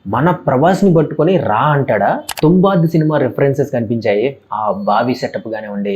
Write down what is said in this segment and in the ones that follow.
మన ప్రభాస్ని పట్టుకొని రా అంటాడా? తుంబాద్ సినిమా రెఫరెన్సెస్ కనిపించాయి. ఆ బావి సెటప్ కానివ్వండి.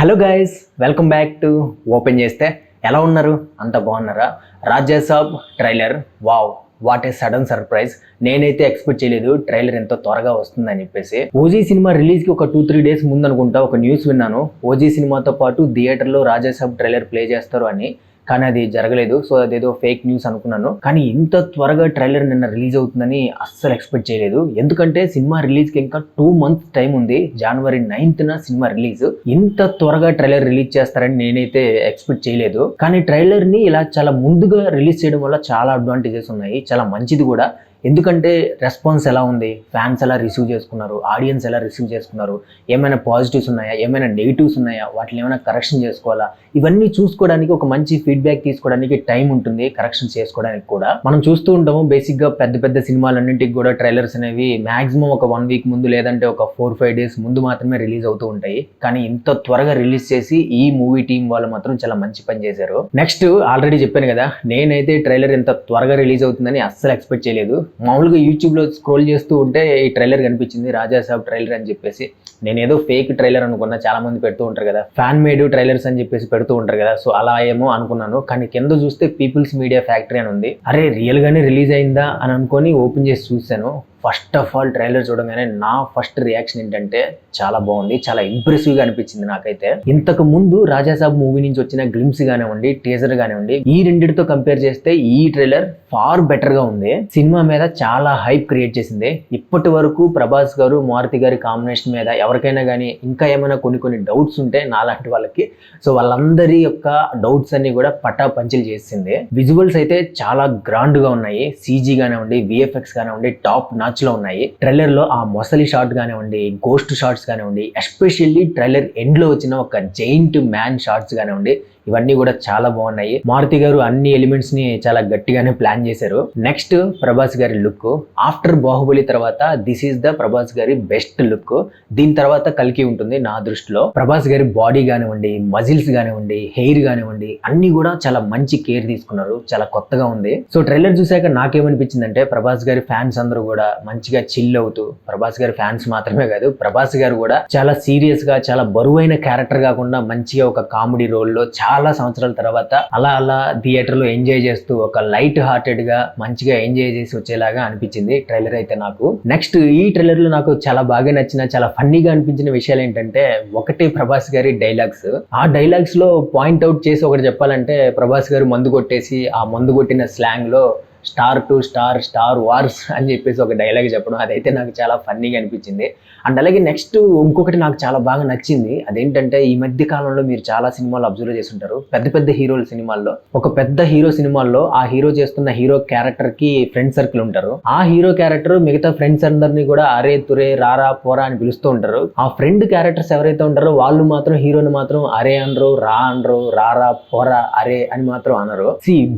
Hello guys, welcome back to open చేస్తే. ఎలా ఉన్నారు? అంత బాగున్నారా? Raja Saab trailer, wow, what a sudden surprise. నేనైతే ఎక్స్పెక్ట్ చేయలేదు ట్రైలర్ ఎంతో త్వరగా వస్తుందని చెప్పేసి. ఓజీ సినిమా రిలీజ్కి ఒక 2-3 డేస్ ముందు అనుకుంటా ఒక న్యూస్ విన్నాను. ఓజీ సినిమాతో పాటు థియేటర్లో రాజా సాబ్ ట్రైలర్ ప్లే చేస్తారు అని. కానీ అది జరగలేదు. సో అదేదో ఫేక్ న్యూస్ అనుకున్నాను. కానీ ఇంత త్వరగా ట్రైలర్ నిన్న రిలీజ్ అవుతుందని అస్సలు ఎక్స్పెక్ట్ చేయలేదు. ఎందుకంటే సినిమా రిలీజ్కి ఇంకా 2 months టైం ఉంది. January 9th cinema release. ఇంత త్వరగా ట్రైలర్ రిలీజ్ చేస్తారని నేనైతే ఎక్స్పెక్ట్ చేయలేదు. కానీ ట్రైలర్ ని ఇలా చాలా ముందుగా రిలీజ్ చేయడం వల్ల చాలా అడ్వాంటేజెస్ ఉన్నాయి. చాలా మంచిది కూడా. ఎందుకంటే రెస్పాన్స్ ఎలా ఉంది, ఫ్యాన్స్ ఎలా రిసీవ్ చేసుకున్నారు, ఆడియన్స్ ఎలా రిసీవ్ చేసుకున్నారు, ఏమైనా పాజిటివ్స్ ఉన్నాయా, ఏమైనా నెగిటివ్స్ ఉన్నాయా, వాటిని ఏమైనా కరెక్షన్ చేసుకోవాలా, ఇవన్నీ చూసుకోవడానికి ఒక మంచి ఫీడ్బ్యాక్ తీసుకోవడానికి టైం ఉంటుంది, కరెక్షన్ చేసుకోవడానికి కూడా. మనం చూస్తూ ఉంటాము బేసిక్గా పెద్ద పెద్ద సినిమాలన్నింటికి కూడా ట్రైలర్స్ అనేవి మాక్సిమం ఒక 1 week ముందు లేదంటే ఒక 4-5 days ముందు మాత్రమే రిలీజ్ అవుతూ ఉంటాయి. కానీ ఇంత త్వరగా రిలీజ్ చేసి ఈ మూవీ టీం వాళ్ళు మాత్రం చాలా మంచి పని చేశారు. నెక్స్ట్ ఆల్రెడీ చెప్పాను కదా, నేనైతే ట్రైలర్ ఇంత త్వరగా రిలీజ్ అవుతుందని అస్సలు ఎక్స్పెక్ట్ చేయలేదు. మామూలుగా యూట్యూబ్లో స్క్రోల్ చేస్తూ ఉంటే ఈ ట్రైలర్ కనిపించింది, రాజా సాబ్ ట్రైలర్ అని చెప్పేసి. నేనేదో ఫేక్ ట్రైలర్ అనుకున్నా. చాలా మంది పెడుతూ ఉంటారు కదా, ఫ్యాన్ మేడ్ ట్రైలర్స్ అని చెప్పేసి పెడుతూ ఉంటారు కదా. సో అలా ఏమో అనుకున్నాను. కానీ కింద చూస్తే పీపుల్స్ మీడియా ఫ్యాక్టరీ అని ఉంది. అరే రియల్ గానే రిలీజ్ అయిందా అని అనుకొని ఓపెన్ చేసి చూశాను. ఫస్ట్ ఆఫ్ ఆల్ ట్రైలర్ చూడగానే నా ఫస్ట్ రియాక్షన్ ఏంటంటే చాలా బాగుంది, చాలా ఇంప్రెసివ్గా అనిపించింది నాకైతే. ఇంతకు ముందు రాజా సాబ్ మూవీ నుంచి వచ్చిన గ్లిమ్స్ కానివ్వండి, టీజర్ కానివ్వండి, ఈ రెండిటితో కంపేర్ చేస్తే ఈ ట్రైలర్ ఫార్ బెటర్ గా ఉంది. సినిమా మీద చాలా హైప్ క్రియేట్ చేసింది. ఇప్పటి వరకు ప్రభాస్ గారు మారుతి గారి కాంబినేషన్ మీద ఎవరికైనా కానీ ఇంకా ఏమైనా కొన్ని డౌట్స్ ఉంటే నాలాంటి వాళ్ళకి, సో వాళ్ళందరి యొక్క డౌట్స్ అన్ని కూడా పటా పంచిల్ చేసింది. విజువల్స్ అయితే చాలా గ్రాండ్ గా ఉన్నాయి. సీజీ కానివ్వండి, విఎఫ్ఎక్స్ కానివ్వండి, టాప్ నాచ్ లో ఉన్నాయి. ట్రైలర్ లో ఆ మొసలి షాట్ కానివ్వండి, గోస్ట్ షాట్స్ కానివ్వండి, ఎస్పెషల్లీ ట్రైలర్ ఎండ్ లో వచ్చిన ఒక జైంట్ మ్యాన్ షాట్స్ కానివ్వండి, ఇవన్నీ కూడా చాలా బాగున్నాయి. మారుతి గారు అన్ని ఎలిమెంట్స్ ని చాలా గట్టిగానే ప్లాన్ చేశారు. నెక్స్ట్ ప్రభాస్ గారి లుక్. ఆఫ్టర్ బాహుబలి తర్వాత దిస్ ఈస్ ద ప్రభాస్ గారి బెస్ట్ లుక్. దీని తర్వాత కల్కి ఉంటుంది నా దృష్టిలో. ప్రభాస్ గారి బాడీ కానివ్వండి, మజిల్స్ కానివ్వండి, హెయిర్ కానివ్వండి, అన్ని కూడా చాలా మంచి కేర్ తీసుకున్నారు. చాలా కొత్తగా ఉంది. సో ట్రైలర్ చూసాక నాకేమనిపించిందంటే, ప్రభాస్ గారి ఫ్యాన్స్ అందరూ కూడా మంచిగా చిల్ అవుతూ, ప్రభాస్ గారి ఫ్యాన్స్ మాత్రమే కాదు, ప్రభాస్ గారు కూడా చాలా సీరియస్ గా, చాలా బరువైన క్యారెక్టర్ కాకుండా మంచిగా ఒక కామెడీ రోల్లో చాలా సంవత్సరాల తర్వాత అలా థియేటర్ లో ఎంజాయ్ చేస్తూ ఒక లైట్ హార్టెడ్ గా మంచిగా ఎంజాయ్ చేసి వచ్చేలాగా అనిపించింది ట్రైలర్ అయితే నాకు. నెక్స్ట్ ఈ ట్రైలర్ లో నాకు చాలా బాగా నచ్చిన, చాలా ఫన్నీగా అనిపించిన విషయాలు ఏంటంటే, ఒకటి ప్రభాస్ గారి డైలాగ్స్. ఆ డైలాగ్స్ లో పాయింట్ అవుట్ చేసి ఒకటి చెప్పాలంటే, ప్రభాస్ గారు మందు కొట్టేసి ఆ మందు కొట్టిన స్లాంగ్ లో star to star, star wars అని చెప్పేసి ఒక డైలాగ్ చెప్పడం, అదైతే నాకు చాలా ఫన్నీగా అనిపించింది. అండ్ అలాగే నెక్స్ట్ ఇంకొకటి నాకు చాలా బాగా నచ్చింది. అదేంటంటే, ఈ మధ్య కాలంలో మీరు చాలా సినిమాలు అబ్జర్వ్ చేస్తుంటారు, పెద్ద పెద్ద హీరోల సినిమాల్లో ఒక పెద్ద హీరో సినిమాల్లో ఆ హీరో చేస్తున్న హీరో క్యారెక్టర్ కి ఫ్రెండ్ సర్కిల్ ఉంటారు. ఆ హీరో క్యారెక్టర్ మిగతా ఫ్రెండ్స్ అందరినీ కూడా అరే తురే, రారా, పోరా అని పిలుస్తూ ఉంటారు. ఆ ఫ్రెండ్ క్యారెక్టర్స్ ఎవరైతే ఉంటారో వాళ్ళు మాత్రం హీరోని మాత్రం అరే అనరు, రా అనరు, రారా, పోరా, అరే అని మాత్రం అనరు.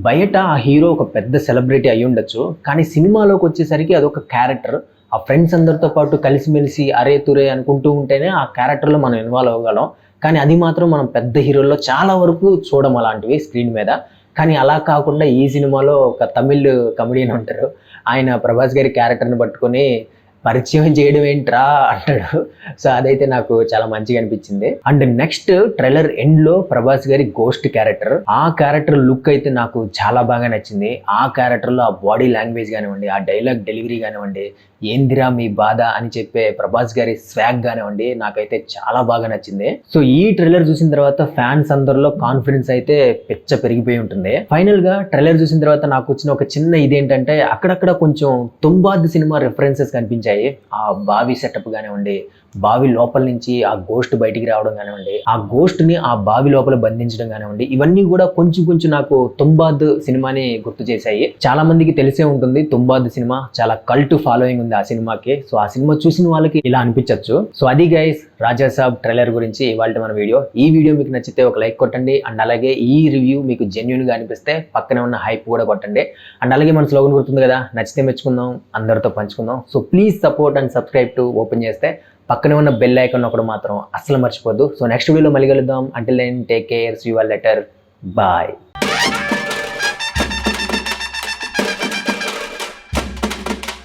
బయట ఆ హీరో ఒక పెద్ద సెలబ్రిటీ అయి ఉండొచ్చు, కానీ సినిమాలోకి వచ్చేసరికి అదొక క్యారెక్టర్. ఆ ఫ్రెండ్స్ అందరితో పాటు కలిసిమెలిసి అరే తురే అనుకుంటూ ఉంటేనే ఆ క్యారెక్టర్లో మనం ఇన్వాల్వ్ అవ్వగలం. కానీ అది మాత్రం మనం పెద్ద హీరోల్లో చాలా వరకు చూడడం అలాంటివి స్క్రీన్ మీద. కానీ అలా కాకుండా ఈ సినిమాలో ఒక తమిళ్ కమెడియన్ ఉంటారు, ఆయన ప్రభాస్ గారి క్యారెక్టర్ని పట్టుకొని పరిచయం చేయడం ఏంట్రా అంటాడు. సో అదైతే నాకు చాలా మంచిగా అనిపించింది. అండ్ నెక్స్ట్ ట్రైలర్ ఎండ్ లో ప్రభాస్ గారి గోస్ట్ క్యారెక్టర్, ఆ క్యారెక్టర్ లుక్ అయితే నాకు చాలా బాగా నచ్చింది. ఆ క్యారెక్టర్ లో ఆ బాడీ లాంగ్వేజ్ కానివ్వండి, ఆ డైలాగ్ డెలివరీ కానివ్వండి, ఏందిరా మీ బాధ అని చెప్పే ప్రభాస్ గారి స్వాగ్ కానివ్వండి, నాకైతే చాలా బాగా నచ్చింది. సో ఈ ట్రైలర్ చూసిన తర్వాత ఫ్యాన్స్ అందరిలో కాన్ఫిడెన్స్ అయితే పెరిగిపోయి ఉంటుంది. ఫైనల్ గా ట్రైలర్ చూసిన తర్వాత నాకు వచ్చిన ఒక చిన్న ఇదేంటంటే, అక్కడక్కడ కొంచెం తుంబాద్ సినిమా రెఫరెన్సెస్ కనిపించాయి. ఆ బావి సెటప్ కానివ్వండి, బావి లోపల నుంచి ఆ గోస్ట్ బయటికి రావడం కానివ్వండి, ఆ గోస్ట్ ని ఆ బావి లోపల బంధించడం కానివ్వండి, ఇవన్నీ కూడా కొంచెం నాకు తుంబాద్ సినిమాని గుర్తు చేశాయి. చాలా మందికి తెలిసే ఉంటుంది, తుంబాద్ సినిమా చాలా కల్ట్ ఫాలోయింగ్ ఉంది ఆ సినిమాకి. సో ఆ సినిమా చూసిన వాళ్ళకి ఇలా అనిపించవచ్చు. సో అది గైస్, రాజా సాబ్ ట్రైలర్ గురించి ఇవాళ మన వీడియో. ఈ వీడియో మీకు నచ్చితే ఒక లైక్ కొట్టండి. అండ్ అలాగే ఈ రివ్యూ మీకు జెన్యూన్ గా అనిపిస్తే పక్కనే ఉన్న హైప్ కూడా కొట్టండి. అండ్ అలాగే మన స్లోగన్ గుర్తుంది కదా, నచ్చితే మెచ్చుకుందాం, అందరితో పంచుకుందాం. So please support and subscribe to open చేస్తే. పక్కనే ఉన్న బెల్ ఐకాన్ ఒకటి మాత్రం అస్సలు మర్చిపోద్దు. సో నెక్స్ట్ వీడియోలో మళ్ళీ కలుద్దాం. Until then take care, see you all later, bye.